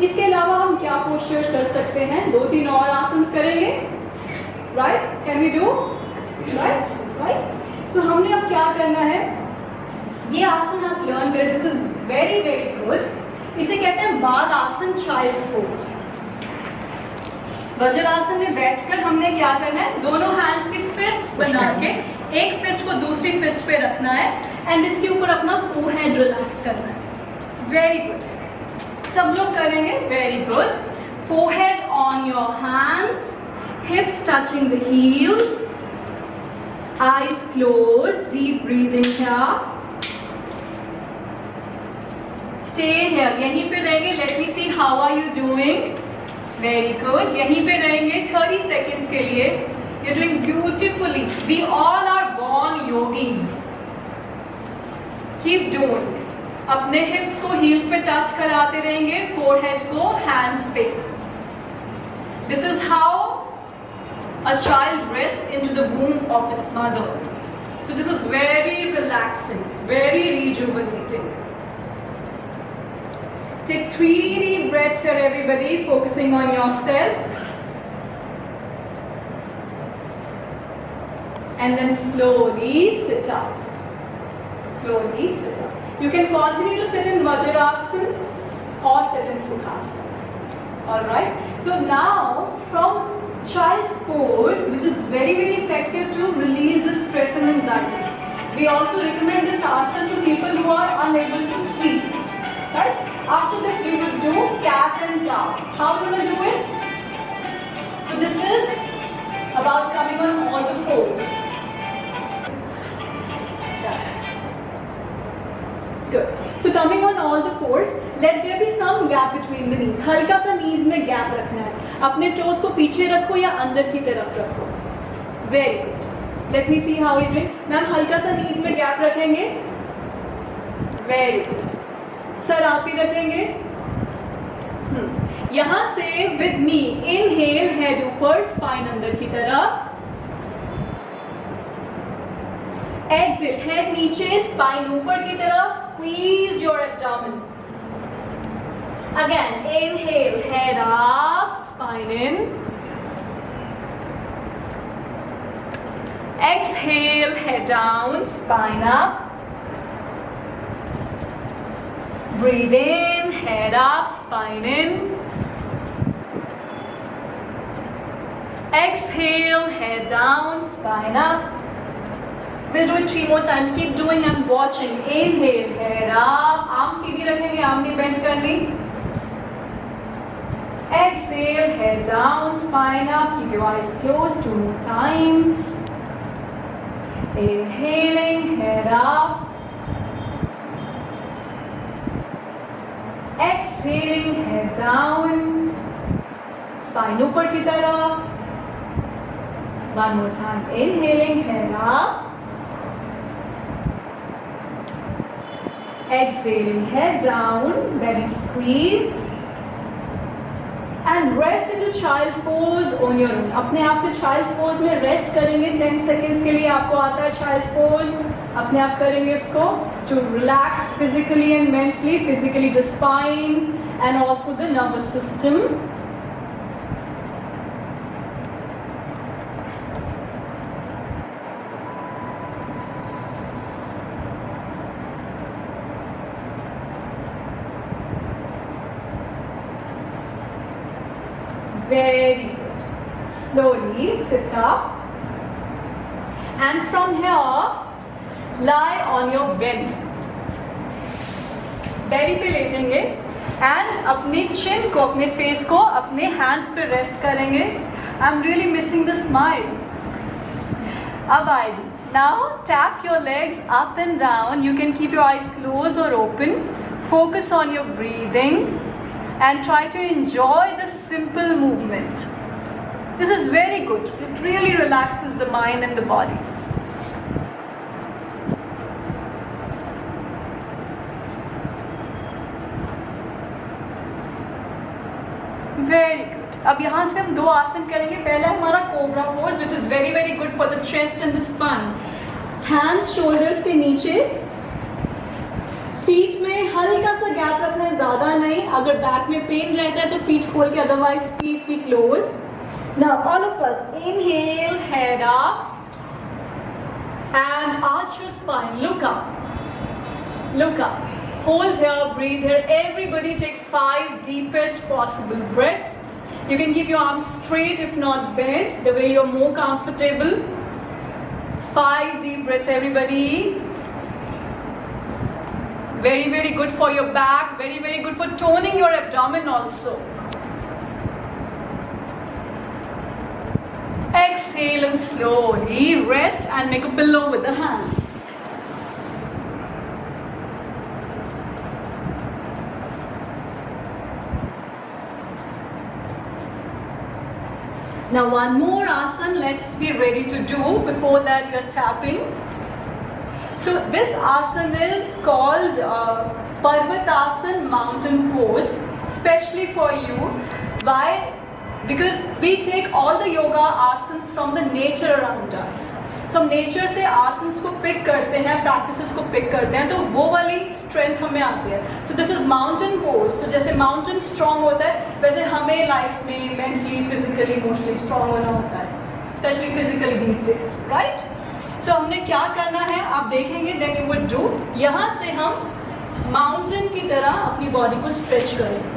इसके अलावा हम क्या पोस्चर्स कर सकते हैं? 2-3 और आसन करेंगे, right? Can we do? Right? So हमने अब क्या करना है, ये आसन आप लर्न करें, this is very very good. इसे कहते हैं बाल आसन, चाइल्ड्स पोज। वज्रासन में बैठकर हमने क्या करना है, दोनों हैंड्स की फिस्ट बना के एक फिस्ट को दूसरी फिस्ट पे रखना है एंड इसके ऊपर अपना फोरहेड रिलैक्स करना है। वेरी गुड, सब लोग करेंगे, very good. Forehead on your hands, hips touching the heels, eyes closed, deep breathing here. Stay here, यहीं पे रहेंगे। Let me see how are you doing? Very good, यहीं पे रहेंगे 30 seconds के लिए। You're doing beautifully. We all are born yogis. Keep doing. अपने hips को heels पे touch कराते रहेंगे, forehead को hands पे। This is how a child rests into the womb of its mother. So this is very relaxing, very rejuvenating. Take 3 deep breaths here, everybody, focusing on yourself. And then slowly sit up. Slowly sit up. You can continue to sit in Vajrasana or sit in Sukhasana. Alright? So now, from child's pose, which is very very effective to release the stress and anxiety. We also recommend this asana to people who are unable to sleep. Right? After this we will do cat and cow. How are we going to do it? So this is about coming on all the fours. Good. So coming on all the fours, let there be some gap between the knees. हल्का सा knees में gap रखना है। अपने toes को पीछे रखो या अंदर की तरफ रखो। Very good. Let me see how you do it. Ma'am हल्का सा knees में gap रखेंगे। Very good. सर आप ही रखेंगे। यहाँ से with me inhale, head ऊपर, spine अंदर की तरफ। Exhale, head नीचे, spine ऊपर की तरफ, squeeze your abdomen. Again, inhale, head up, spine in. Exhale, head down, spine up. Breathe in, head up, spine in. Exhale, head down, spine up. We'll do it 3 more times. Keep doing and watching. Inhale, head up. Arms सीधी रखेंगे, arm नहीं bend करनी. Exhale, head down, spine up. Keep your eyes closed 2 more times. Inhaling, head up. Exhaling, head down. Spine ऊपर की तरफ. One more time. Inhaling, head up. Exhaling, head down, belly squeezed. And rest into child's pose on your own. अपने आप से child's pose में rest करेंगे 10 seconds के लिए। आपको आता है child's pose, अपने आप करेंगे इसको to relax physically and mentally. Physically the spine and also the nervous system. Very good. Slowly sit up. And from here, lie on your belly. Belly पे लेटेंगे and अपने chin को, अपने face को अपने hands पे rest करेंगे. I'm really missing the smile. अब आएगी. Now tap your legs up and down. You can keep your eyes closed or open. Focus on your breathing. And try to enjoy the simple movement. This is very good. It really relaxes the mind and the body. Very good. अब यहाँ से हम 2 आसन करेंगे। पहला हमारा cobra pose, which is very very good for the chest and the spine. Hands shoulders के नीचे, feet में हल्का सा गैप रखना है, ज़्यादा नहीं. अगर बैक में पेन रहता है तो फीट खोल के, otherwise feet be close. Now all of us inhale, head up and arch your spine. Look up. Look up. Hold here, breathe here. Everybody take 5 deepest possible breaths. You can keep your arms straight if not bent, the way you're more comfortable. 5 deep breaths, everybody. Very, very good for your back. Very, very good for toning your abdomen also. Exhale and slowly rest and make a pillow with the hands. Now one more asana let's be ready to do. Before that you're tapping. So this asana is called Parvatasana, mountain pose, especially for you. Why? Because we take all the yoga asanas from the nature around us. So हम nature से आसन्स को pick करते हैं, practices को pick करते हैं, तो वो वाली स्ट्रेंथ हमें आती है. So this is mountain pose. तो जैसे माउंटेन स्ट्रॉन्ग होता है वैसे हमें लाइफ में मेंटली, फिजिकली, इमोशनली स्ट्रॉन्ग होना होता है, specially physically these days, right. So हमने क्या करना है आप देखेंगे. देन यू वुड डू, यहाँ से हम माउंटेन की तरह अपनी बॉडी को स्ट्रेच करेंगे.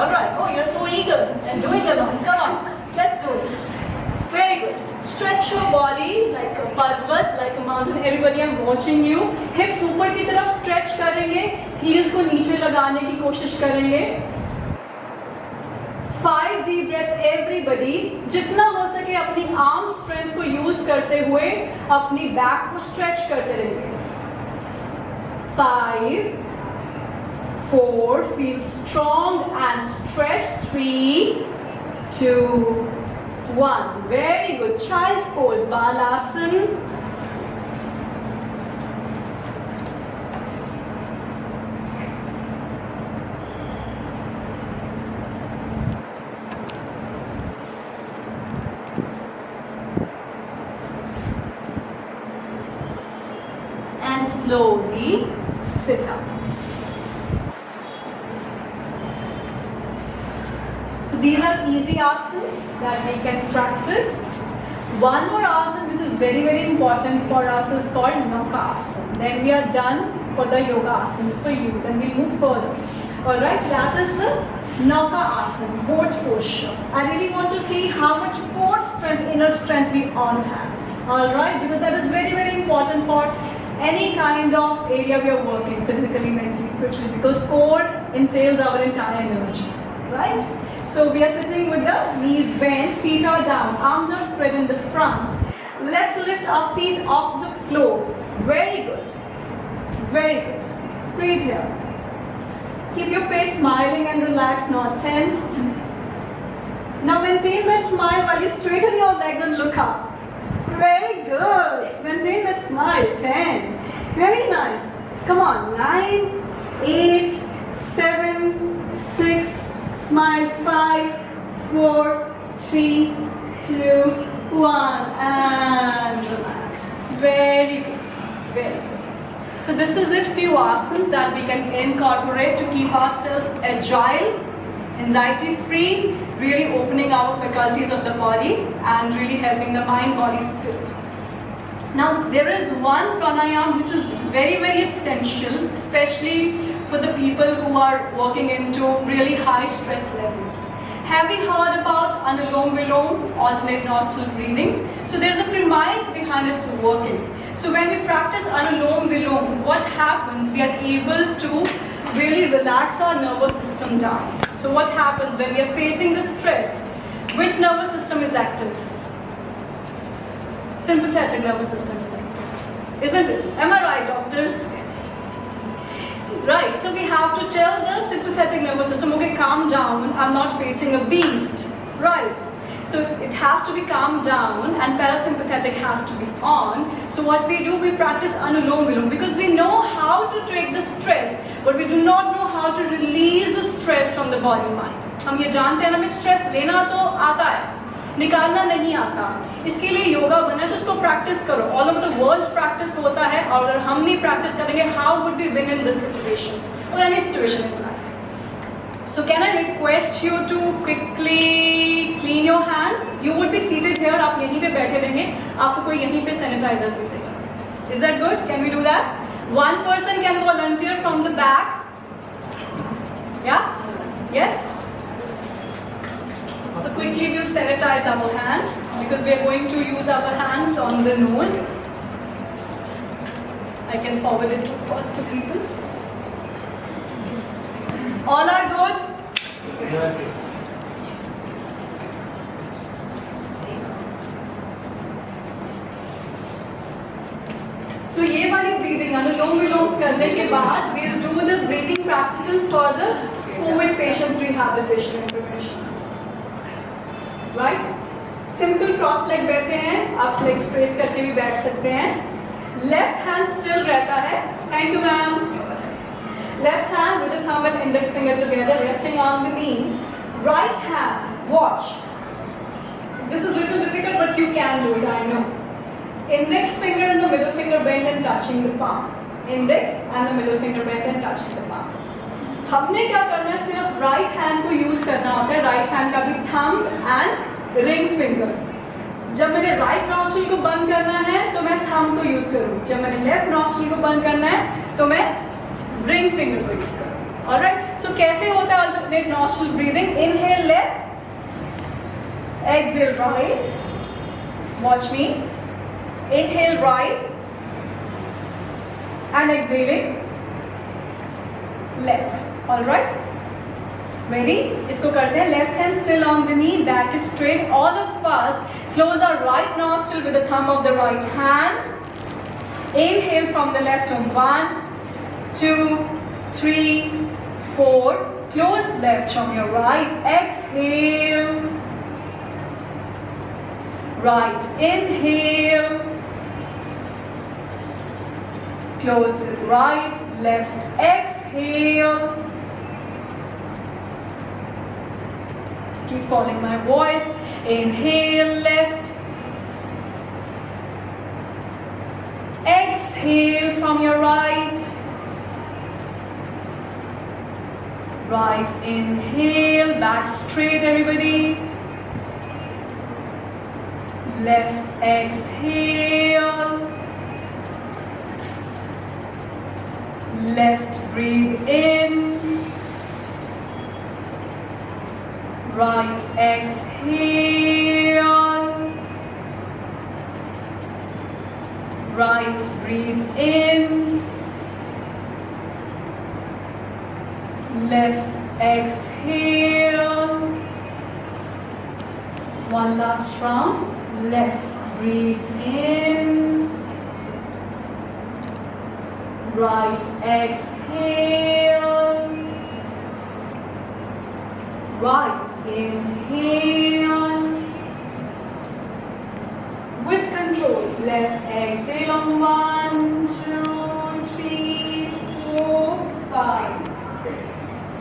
Alright, oh you're so eager and doing along. Come on, let's do it. Very good. Stretch your body like a parvat, like a mountain. Everybody, I'm watching you. Hips ऊपर की तरफ stretch करेंगे, heels को नीचे लगाने की कोशिश करेंगे. 5 deep breaths, everybody. जितना हो सके अपनी arm strength को use करते हुए अपनी back को stretch करते रहेंगे. 5, 4, feel strong and stretch. 3, 2, 1. Very good. Child's pose, Balasana. And slowly sit up. These are easy asanas that we can practice. One more asana which is very, very important for us is called Naka asana. Then we are done for the yoga asanas for you. Then we'll move further. Alright, that is the Naka asana, boat posture. I really want to see how much core strength, inner strength we all have. Alright, because that is very, very important for any kind of area we are working, physically, mentally, spiritually, because core entails our entire energy. Right? So we are sitting with the knees bent, feet are down, arms are spread in the front. Let's lift our feet off the floor. Very good. Very good. Breathe here. Keep your face smiling and relaxed, not tensed. Now maintain that smile while you straighten your legs and look up. Very good. Maintain that smile. 10. Very nice. Come on. 9, 8, 7, 6. Smile. 5, 4, 3, 2, 1, and relax. Very good. Very good. So this is it. Few asanas that we can incorporate to keep ourselves agile, anxiety-free, really opening our faculties of the body and really helping the mind, body, spirit. Now there is one pranayama which is very, very essential, especially for the people who are working into really high stress levels. Have you heard about Anulom Vilom, alternate nostril breathing? So there's a premise behind its working. So when we practice Anulom Vilom, what happens? We are able to really relax our nervous system down. So what happens when we are facing the stress? Which nervous system is active? Sympathetic nervous system is active. Isn't it? Am I right, doctors? Right, so we have to tell the sympathetic nervous system, okay, calm down, I'm not facing a beast. Right. So it has to be calmed down and parasympathetic has to be on. So what we do, we practice Anulom Vilom because we know how to take the stress, but we do not know how to release the stress from the body mind. हम ये जानते हैं हमें stress लेना तो आता है, निकालना नहीं आता, इसके लिए योगा बना है, तो उसको प्रैक्टिस करो। All over the world practice होता है, और अगर हम नहीं प्रैक्टिस करेंगे, how would we win in this situation और any situation in life? So can I request you to quickly clean your hands? You would be seated here. आप यहीं पे बैठे रहेंगे, आपको कोई यहीं पे सैनिटाइजर दे देगा. Is that good? Can we do that? One person can volunteer from the back. Yeah? Yes? So quickly we'll sanitize our hands because we are going to use our hands on the nose. I can forward it to first to people. All are good? Yes. So ये वाली breathing अनुलोम विलोम करने के बाद we'll do the breathing practices for the COVID patients rehabilitation and prevention. Right? Simple cross leg बैठे हैं, आप leg straight करके भी बैठ सकते हैं. Left hand still रहता है. Thank you ma'am. Left hand with the thumb and index finger together, resting on the knee. Right hand, watch. This is a little difficult, but you can do it, I know. Index finger and the middle finger bent and touching the palm. Index and the middle finger bent and touching the palm. हमने क्या करना है, सिर्फ right hand को use करना होता है. Right hand का भी thumb and ring finger. जब मैंने right nostril को बंद करना है, तो मैं thumb को use करूँ. जब मैंने left nostril को बंद करना है, तो मैं ring finger को use करूँ. Alright? So कैसे होता है alternate nostril breathing? Inhale left, exhale right. Watch me. Inhale right and exhaling left. Alright? Ready? इसको करते हैं. Left hand still on the knee, back is straight. All of us close our right nostril with the thumb of the right hand. Inhale from the left on 1, 2, 3, 4. Close left from your right. Exhale. Right. Inhale. Close right. Left. Exhale. Keep following my voice. Inhale left. Exhale from your right. Right inhale, back straight everybody. Left exhale. Left breathe in. Right exhale. Right breathe in. Left exhale. One last round. Left breathe in. Right exhale. Right inhale. With control. Left exhale on 1, 2, 3, 4, 5, 6.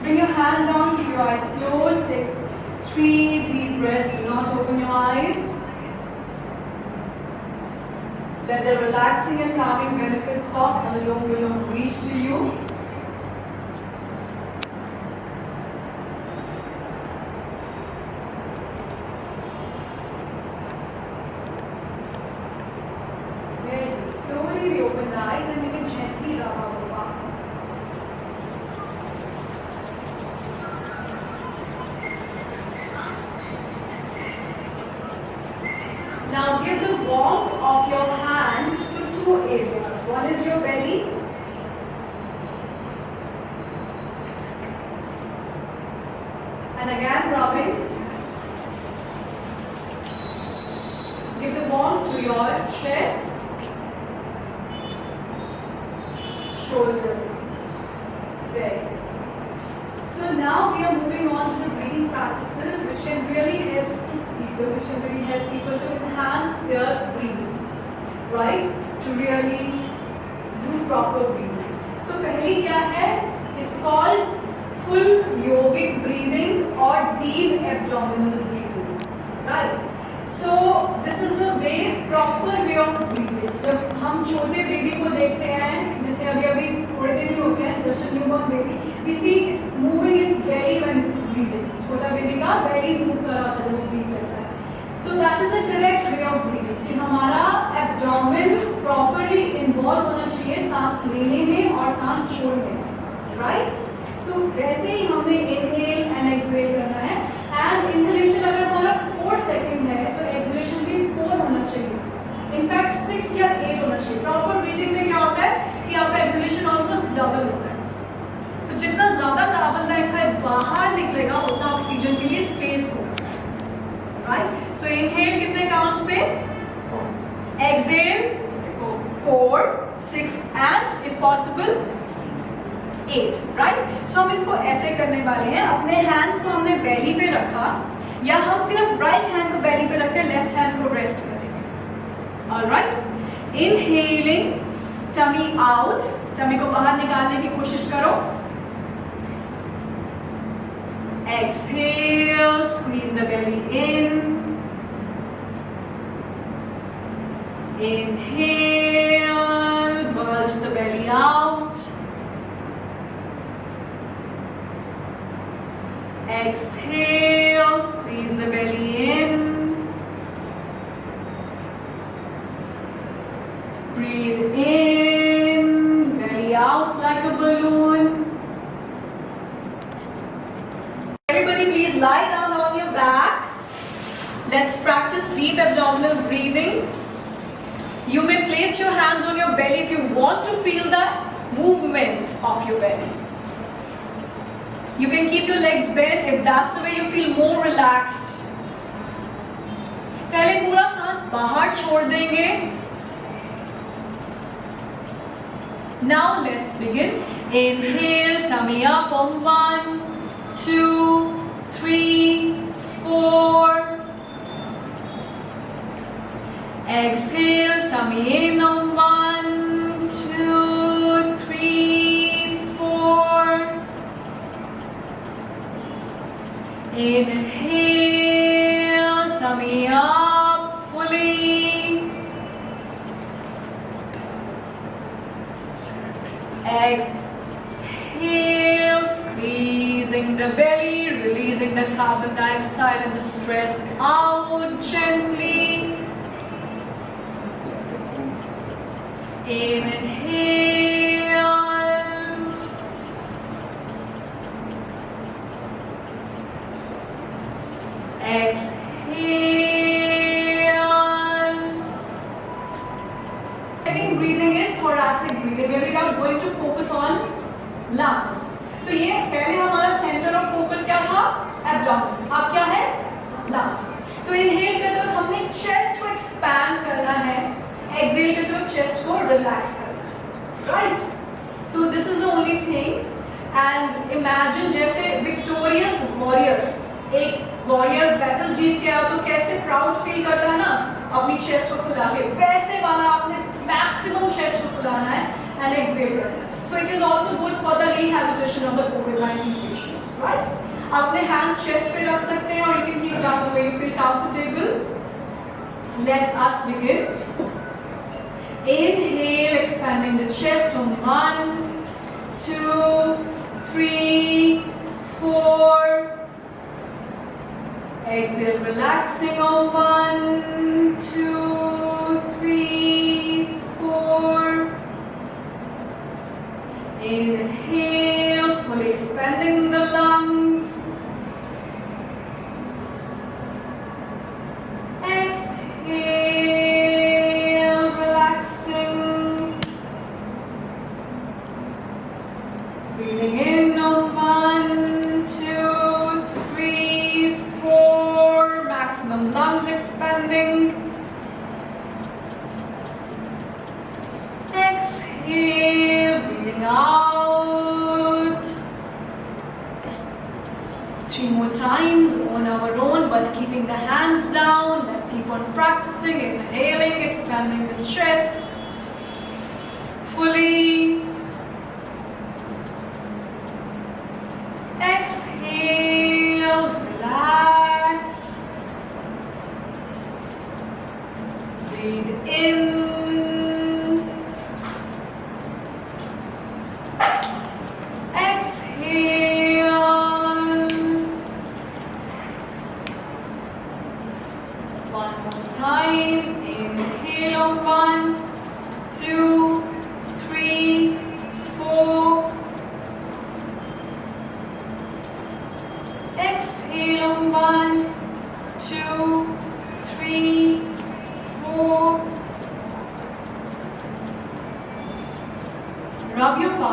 Bring your hand down, keep your eyes closed, take 3 deep breaths, do not open your eyes. Let the relaxing and calming benefits of Anulom Vilom reach to you. Very good. Slowly we open the eyes and we can gently rub our palms. Now give the warmth of your hands to 2 areas. One is your belly. And again rubbing. Give the warmth to your chest, shoulders. Very good. So now we are moving on to the breathing practices which can really help people to enhance their breathing, right? To really do proper breathing. So पहली क्या है? It's called full yogic breathing or deep abdominal breathing, right? हम छोटे baby को देखते हैं जिसने अभी अभी थोड़े दिन ही हो गए हैं, just newborn baby, we see it's moving its belly when it's breathing, छोटा बेबी का बेली मूव कर रहा था जब वो ब्रीथ करता है। तो that is the correct way of breathing कि हमारा एब्डोमेन प्रॉपर्ली इन्वॉल्व होना चाहिए सांस लेने में और सांस छोड़ने में, राइट। सो वैसे ही हमने इनहेल एंड एक्सहेल करना है, एंड इनहेलेशन अगर हमारा 4 सेकंड है तो एक्सहेलेशन भी 4 होना चाहिए, इनफैक्ट 6 या 8 होना चाहिए। प्रॉपर ब्रीदिंग में क्या होता है कि आपका एक्सहेलेशन ऑलमोस्ट डबल होता है। सो जितना ज़्यादा कार्बन डाइऑक्साइड बाहर निकलेगा उतना ऑक्सीजन के लिए स्पेस होगा, राइट। सो इनहेल कितने काउंट्स पे, exhale 4, 6 and if possible 8, right. So हम इसको ऐसे करने वाले हैं, अपने हैंड्स को हमने बेली पे रखा, या हम सिर्फ राइट हैंड को बेली पे रख के लेफ्ट हैंड को रेस्ट करेंगे। Alright, inhaling tummy out, tummy को बाहर निकालने की कोशिश करो। Exhale, squeeze the belly in. Inhale, bulge the belly out. Exhale, squeeze the belly in. Breathe in, belly out like a balloon. Everybody please lie down on your back. Let's practice deep abdominal breathing. You may place your hands on your belly if you want to feel the movement of your belly. You can keep your legs bent if that's the way you feel more relaxed. पहले पूरा सांस बाहर छोड़ देंगे. Now let's begin. Inhale, tummy up on 1, 2, 3, 4. Exhale, tummy in on 1, 2, 3, 4. Inhale, tummy up fully. Exhale, squeezing the belly, releasing the carbon dioxide and the stress out gently. Inhale. Exhale. Second breathing is thoracic breathing, where we are going to focus on lungs. तो ये पहले हमारा centre of focus क्या था, abdomen, अब क्या है, lungs. तो इनहेल करते वक्त हमने चेस्ट को एक्सपैंड करना है, एक्सहेल करते वक्त चेस्ट को रिलैक्स करना है, right. So this is the only thing. And imagine जैसे विक्टोरियस वॉरियर, एक वॉरियर बैटल जीत के आया तो कैसे प्राउड फील करता है ना अपनी चेस्ट को फुला के, वैसे वाला आपने मैक्सिमम चेस्ट को फुलाना है एंड एक्सहेल करना है। So it is also good for the rehabilitation of the COVID-19 patients, right? अपने hands chest पे रख सकते हैं और you can keep down the way you feel comfortable. Let us begin. Inhale, expanding the chest on 1, 2, 3, 4. Exhale, relaxing on 1, 2, 3, 4. Inhale, fully expanding the lungs. Exhale, relaxing. Breathing in on 1, 2, 3, 4. Maximum lungs expanding. Exhale, breathing out. 3 more times on our own, but keeping the hands down. Let's keep on practicing. Inhaling, expanding the chest fully. Exhale, relax. Breathe in.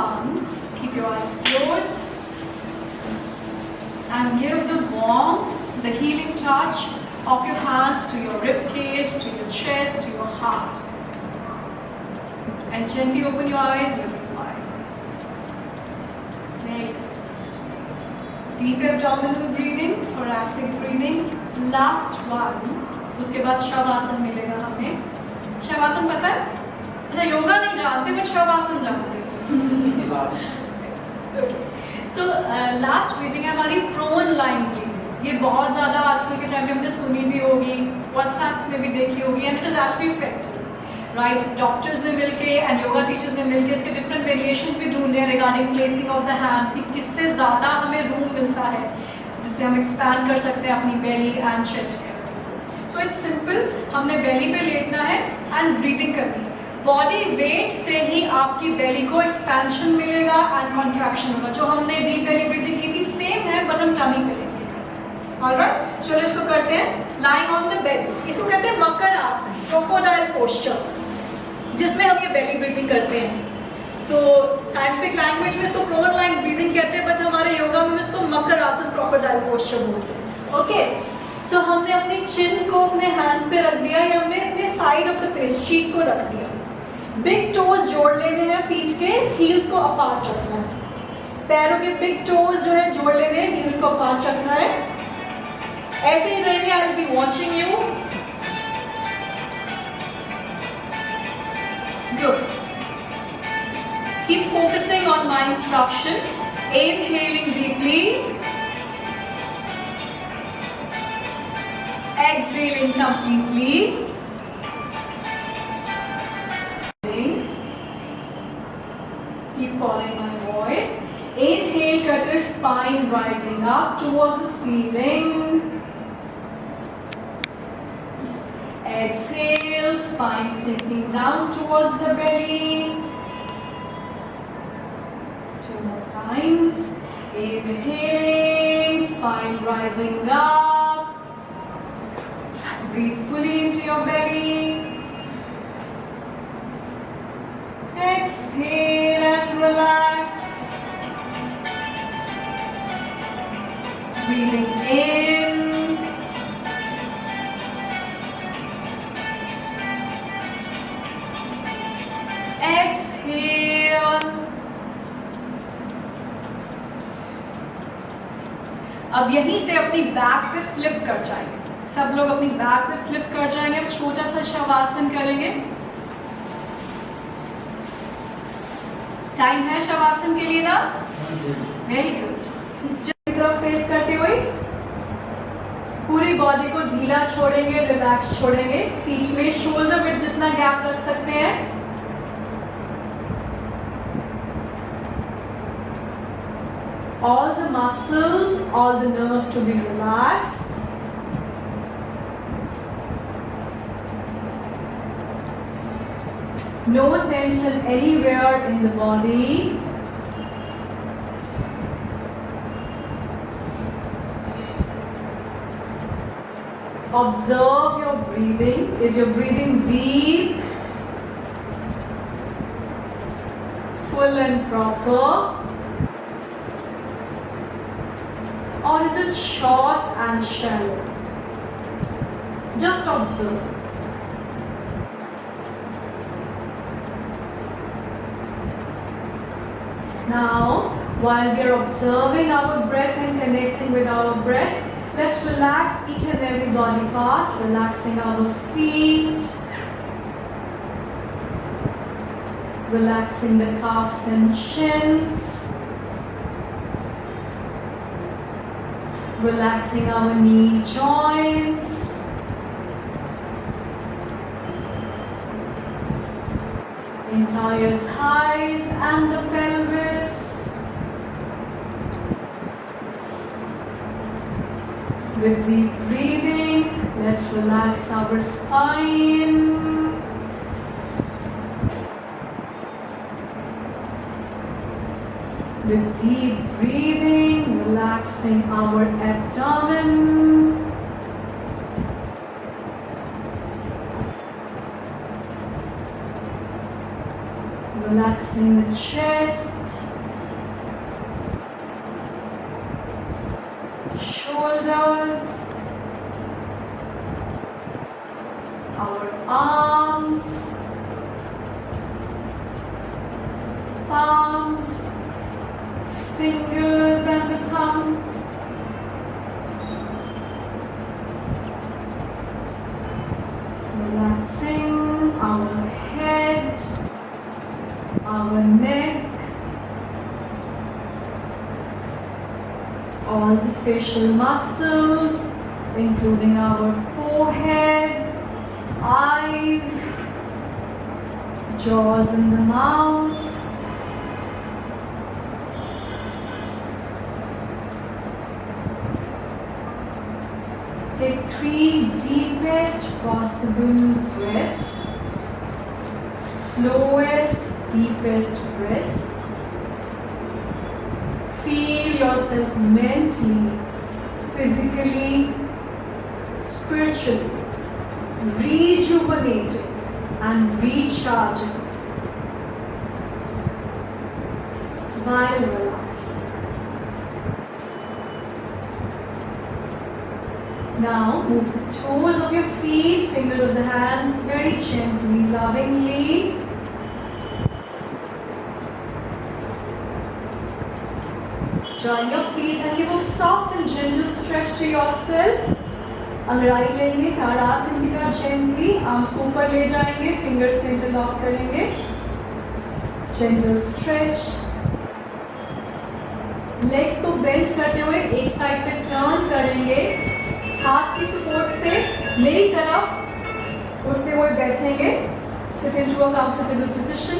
arms, keep your eyes closed, and give the warmth, the healing touch of your hands to your rib cage, to your chest, to your heart. And gently open your eyes with a smile. Make deep abdominal breathing, thoracic breathing. Last one. उसके बाद शवासन मिलेगा हमें. शवासन पता है? अच्छा योगा नहीं जानते but shavasana जानते हो. So last breathing है हमारी prone line breathing. ये बहुत ज़्यादा आजकल के टाइम पे हमने सुनी भी होगी, WhatsApp में भी देखी होगी, and it is actually effective. Right? Doctors ने मिलके and yoga teachers ने मिलके इसके different variations भी ढूंढे हैं regarding placing of the hands कि किससे ज़्यादा हमें room मिलता है जिससे हम expand कर सकते हैं अपनी belly and chest cavity को. So it's simple. हमने belly पे लेटना है and breathing करनी है. Body weight से ही आपकी belly को expansion मिलेगा and contraction होगा. जो हमने deep belly breathing की थी same है but हम tummy पे लेटेंगे. Alright? चलो इसको करते हैं. Lying on the belly. इसको कहते हैं मकर आसन, crocodile posture, जिसमें हम ये belly breathing करते हैं. So scientific language में इसको prone line breathing कहते हैं, but हमारे योगा में इसको मकर आसन crocodile posture बोलते हैं. Okay? So हमने अपनी chin को अपने hands पे रख दिया या हमने अपने side of the face, cheek को रख दिया. Big toes जोड़ लेने हैं feet के, heels को apart रखना है. पैरों के big toes जो है जोड़ लेने हैं, heels को apart रखना है. ऐसे ही रहेंगे. I will be watching you. Good. Keep focusing on my instruction. Inhaling deeply. Exhaling completely. Keep following my voice. Inhale, cut your spine rising up towards the ceiling. Exhale, spine sinking down towards the belly. 2 more times. Inhaling, spine rising up. Breathe fully into your belly. Exhale and relax. Breathing in. Exhale. अब यहीं से अपनी back पे flip कर जाएंगे. सब लोग अपनी बैक पे फ्लिप कर जाएंगे. अब छोटा सा शवासन करेंगे. टाइम है शवासन के लिए ना? Very good. तरफ फेस करते हुए पूरी बॉडी को ढीला छोड़ेंगे, रिलैक्स छोड़ेंगे. फीट में शोल्डर विड्थ जितना गैप रख सकते हैं. All the muscles, all the nerves to be relaxed. No tension anywhere in the body. Observe your breathing. Is your breathing deep, full and proper? Or is it short and shallow? Just observe. Now, while we are observing our breath and connecting with our breath, let's relax each and every body part, relaxing our feet, relaxing the calves and shins, relaxing our knee joints, entire thighs and the pelvis. With deep breathing, let's relax our spine. With deep breathing, relaxing our abdomen. Relaxing the chest. shoulders, our arms, palms, fingers and the thumbs. Relaxing our head, our neck, all the facial muscles, including our forehead, eyes, jaws in the mouth. Take 3 deepest possible breaths, slowest, deepest breaths. Feel yourself mentally, physically, spiritually rejuvenating and recharging while relaxing. Now move the toes of your feet, fingers of the hands very gently, lovingly. Join your feet and give a soft and gentle stretch to yourself. अंगड़ाई लेंगे, third आसन की तरह gently, arms को ऊपर ले जाएंगे, fingers को इंटरलॉक करेंगे. Gentle stretch. लेग्स को बेंच करते हुए एक साइड पे टर्न करेंगे. हाथ की सपोर्ट से मेरी तरफ उठते हुए बैठेंगे. Sit into a comfortable position.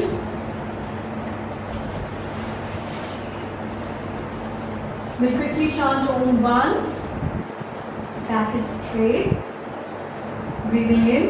We'll quickly chant Om once. Back is straight. Breathing in.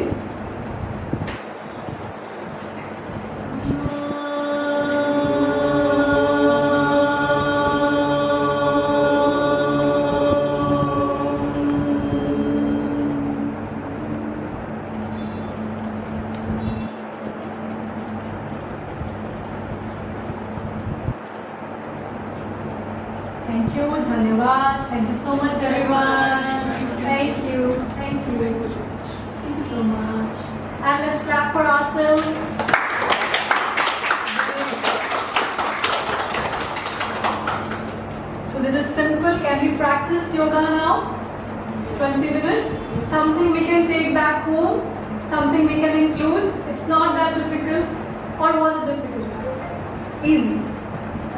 Thank you, धन्यवाद. Thank you so much, everyone. Thank you. Thank you. Thank you so much. And let's clap for ourselves. So this is simple. Can we practice yoga now? 20 minutes. Something we can take back home. Something we can include. It's not that difficult. Or was it difficult? Easy.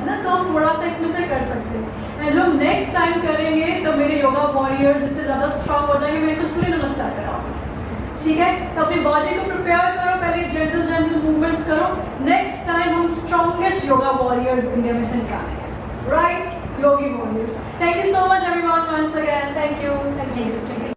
है ना, तो हम थोड़ा सा इसमें से कर सकते हैं. और जब नेक्स्ट टाइम करेंगे तो मेरे योगा वॉरियर्स इतने ज़्यादा स्ट्रांग हो जाएंगे, मेरे को सूर्य नमस्कार कराओ. ठीक है, तो अपनी बॉडी को प्रिपेयर करो, पहले जेंटल जेंटल मूवमेंट्स करो. नेक्स्ट टाइम हम स्ट्रॉन्गेस्ट योगा वॉरियर्स इंडिया में से निकालेंगे. Right, yogi warriors. Thank you so much everyone once again. Thank you.